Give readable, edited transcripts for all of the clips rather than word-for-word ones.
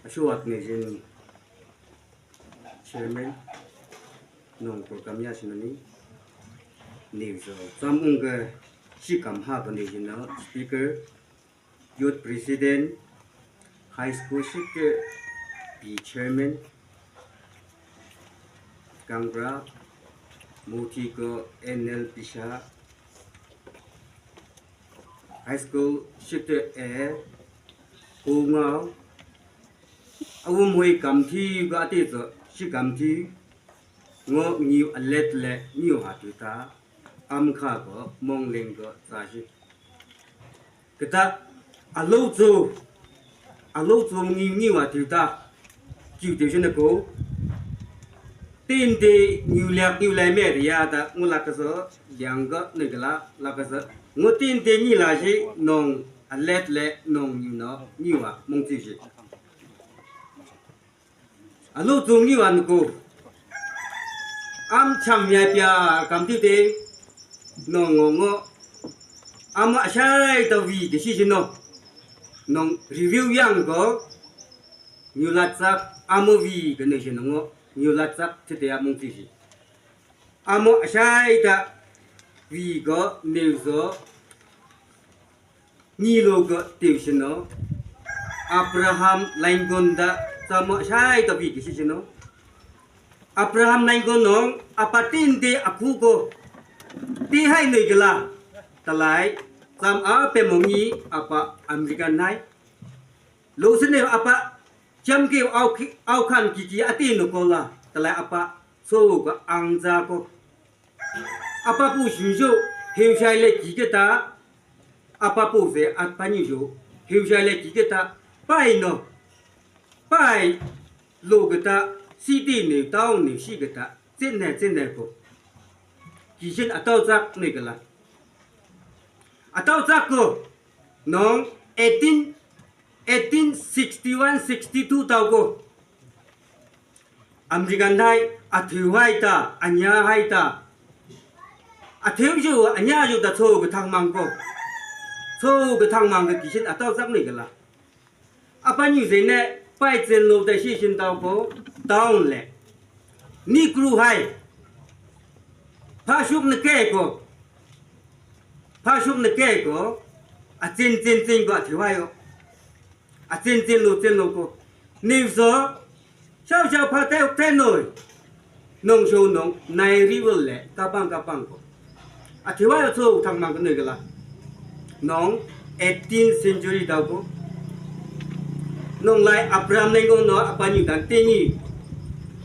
Ashuat Nation Chairman Non Programmia Sinoni News Samunga Shikam Hab National Speaker Youth President High School Shik P Chairman Kangra Mutiko NL Pisha High School Shik Air Kumao Awumwe Kamti Gati Shi Kamti Ngo New Alet New Hatuta Amkago Monglingo Sashi Kata Alozo New Hatuta Judition ago Tin de New Media that Mulakazo Younger Nigala Lakaza Mutin de Nilaji Non Alet Non Newa Montishi Alo tung you and go. Cham yapia come today. No. I'm a shy the V decision no. Non review young go. New lats up. I'm a V the nation no. New lats up today among fishy. I'm a shy the V go news go. Nilo go division no. Abraham Langunda. Sama saya tapi kisah no. Abraham Lincoln no. Apatin de aku go. Di hai negala. Talai. Sam apa pemongi apa American nai. Lo sene apa jam ke au kan kiki ati no kola. Talai apa so go angza go. Apa pu shujo heu shai le kiki ta. Apa pu se apa ni jo heu shai le kiki ta. Pai no. Pai logata CD နေတောင်းနေရှိကတာစစ်နေကိုဒီရှင်အတောက်ဇက်နေကလာအတောက်ဇက်ကိုနောင်1861 62တောက်ကိုအမေရိကန်တိုင်းအထူဟိုက်တာအညာဟိုက်တာအထူးယူအညာယူတချို့ကထางมังကိုချို့ကထางมังကဒီရှင်အတောက်ဇက်နေကလာအပန်းယူစင်းနဲ့Pai chen lo da shi shin tao ko down le ni kru hai pa shuk ne ke ko a chen go thi hai yo a chen lo ko ni so chao pa te noi nong sho nong nai ri wo le ka pang ko a thi hai yo so thang mang ko ne ga la nong 18th century tao ko nông lại Abraham Lincoln nó apa như đàn tên nhỉ,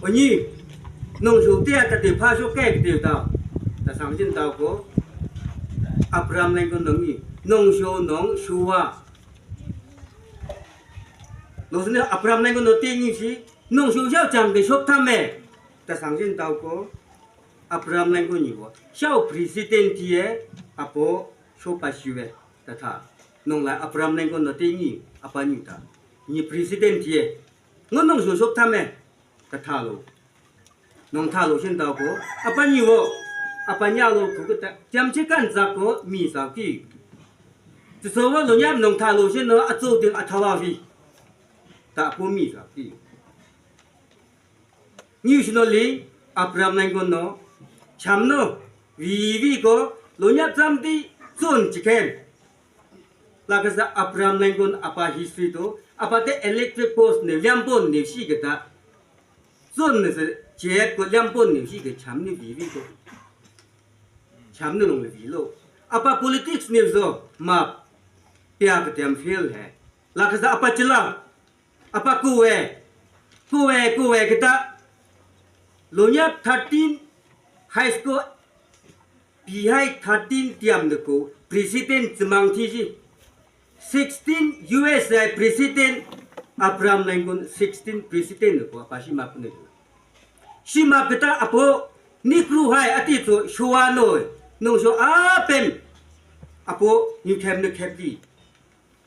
ở nhỉ nông số tiền ta để phá số kẹt đều tao, ta sáng trên tao có Abraham Lincoln nó nhỉ nông số à, lúc này Abraham Lincoln nó tên nhỉ chứ nông số giao chẳng để shop tham mẹ, ta sáng trên tao có Abraham Lincoln nhỉ có, sau president thì apo shop pasive, ta thà nông lại Abraham Lincoln nó tên nhỉ apa như ta ni president ye ngon so sop thame ta thalo nong thalo shin da ko apa ni wo apa nya lo ku ta jam che kan za ko mi sa ki tu so wo lo nya nong thalo shin no a zo ding a thawa vi ta ko mi sa ki ni shi no li Abraham Lincoln no cham no vi ko lo nya jam ti zon chi ken la ka sa Abraham Lincoln apa history to apa te electric post ne liampon ne shi ke ta zon ne se je ko liampon ne shi ke cham ne vi ko cham ne long le vi lo apa politics ne zo ma pya ke tem fail hai la ka sa apa chila apa kuwe ke ta lo nya 13 high school pi hai 13 tiam ne ko president zmang thi ji 16 USA President Abraham Lincoln 16 President ko pasima pune shima beta apo nikru hai ati to shwa no no so apem apo new term ne khapi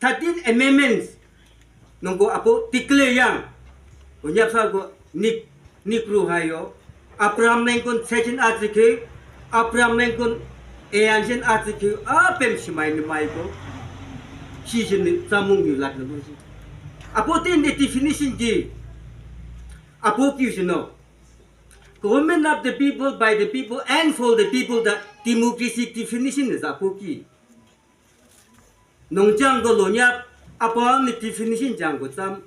13 amendments nongko apo declare yang ko nyap sa ko nikru hai yo Abraham Lincoln second article Abraham Lincoln ancient article apem shimai ne mai ko ရှိရှင်စာမုံယူလာတယ်လို့ရှိ Apotin the definition G. Apocution. Government of the people, by the people, and for the people, the democracy definition is apoki. Nong jang go lonyap upon the definition jang go some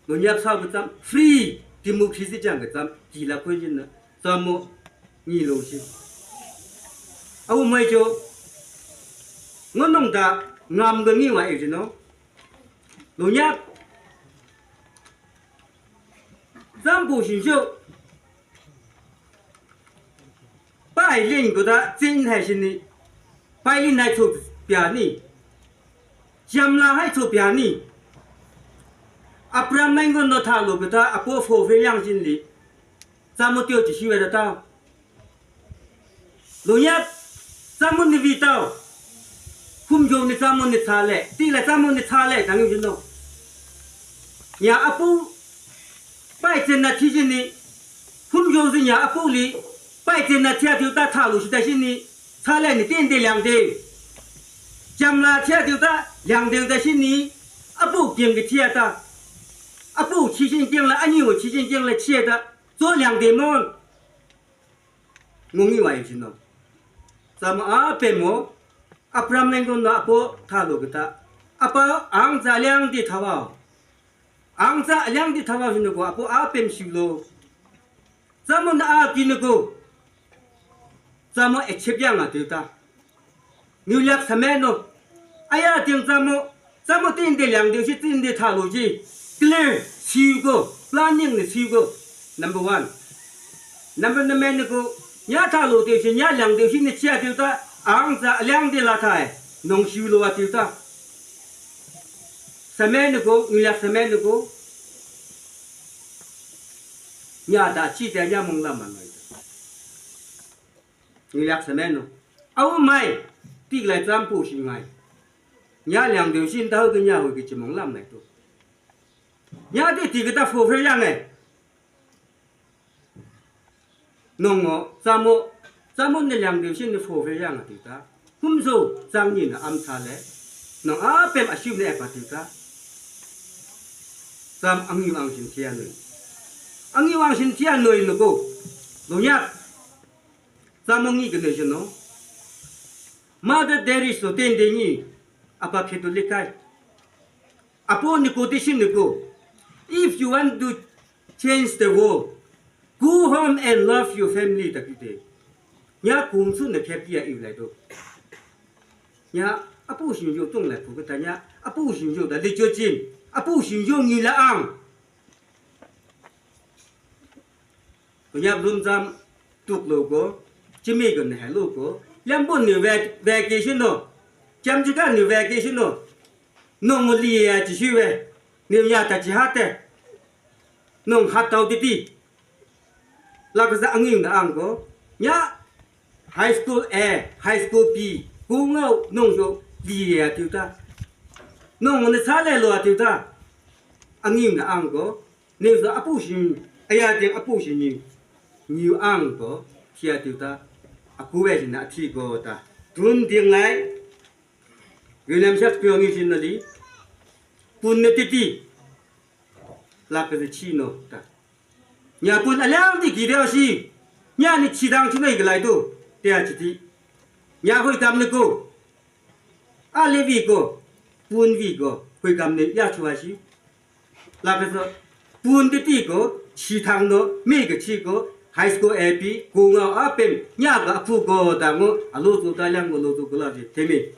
lonyap sao go some free democracy jang go some gila question some ni lo shi. Awu mai jo ngonong da ngam go ni wa e no. Lonyap zam bu xin xiu 拜令个的真还是呢？拜令来做表呢，将来还做表呢。阿不然那个那他路个的阿不付费养心里，咱们丢起为了到，路亚咱们的味道，红酒的咱们的茶嘞，地了咱们的茶嘞，当然知道。呀阿不拜真那提醒你，红酒是呀阿不里。 拜天那车头大塔路是在心里，查来你点点两点，将来车头大两点在心里，阿不见个车的，阿不七千件了，阿你我七千件了车的，做两点么？我以为是喏，咱们阿伯么，阿不然那个那阿不塔路个他，阿不昂在两点塔哇，昂在两点塔哇是那个阿不阿伯修路，咱们的阿给那个。 咱们一切样啊，对的。牛两什么呢？哎呀，听咱们定的两条是定的套路是 clear 修过 planning 的修过 number one。number 那么那个伢套路就是伢两条是你车对的，昂着两的拉台，弄修路啊对的。什么那个牛两什么那个，伢打起的伢蒙了嘛来。 你俩什么呢？阿买地来占卜是买，伢两条线到个伢会个怎么làm来着？伢的地个他付费样哎，弄我咱们的两条线的付费样啊对的，kumso张人啊安查嘞，弄阿别阿修嘞把对的，咱昂一往心天嘞，昂一往心天嘞那个，弄伢。 Zamongi kena jono. Mother there is no ten dengi. Apa ketu lekai. Apo ni quotation ko. If you want to change the world, go home and love your family takite. Nya kumsu na kepi ya ilai do. Nya apo shinjo tong lai ko tanya. Apo shinjo da lejojin. Apo shinjo ni la ang. Nya belum jam tuk logo. 这每个人还路过，两本你vacation咯，讲这个你vacation咯，弄么厉害继续喂，你伢在几下的，弄下到的地，那个是安用的安个，伢 high school A、high school B， 公澳弄就厉害对的，弄我们查来了对的，安用的安个，你说阿不行，哎呀这阿不行你安个，写对的。 Aku wes nak tiga ta. Tun tiang lai. William Shakespeare ni sin nali. Pun ne titi. La ke chino ta. Nya pun alang di kira si. Nya ni chidang chunai ke lai tu. Tia chiti. Nya hoi kam ne ko. A le vi ko. Pun vi ko. Hoi kam ne ya chua si. La ke so. Pun titi ko. Chitang no. Me ke chi ko. High school AP, kung apa, nya ga pu ko ta ngo, alo tu ta lang ngo lo tu ko la ji, temi.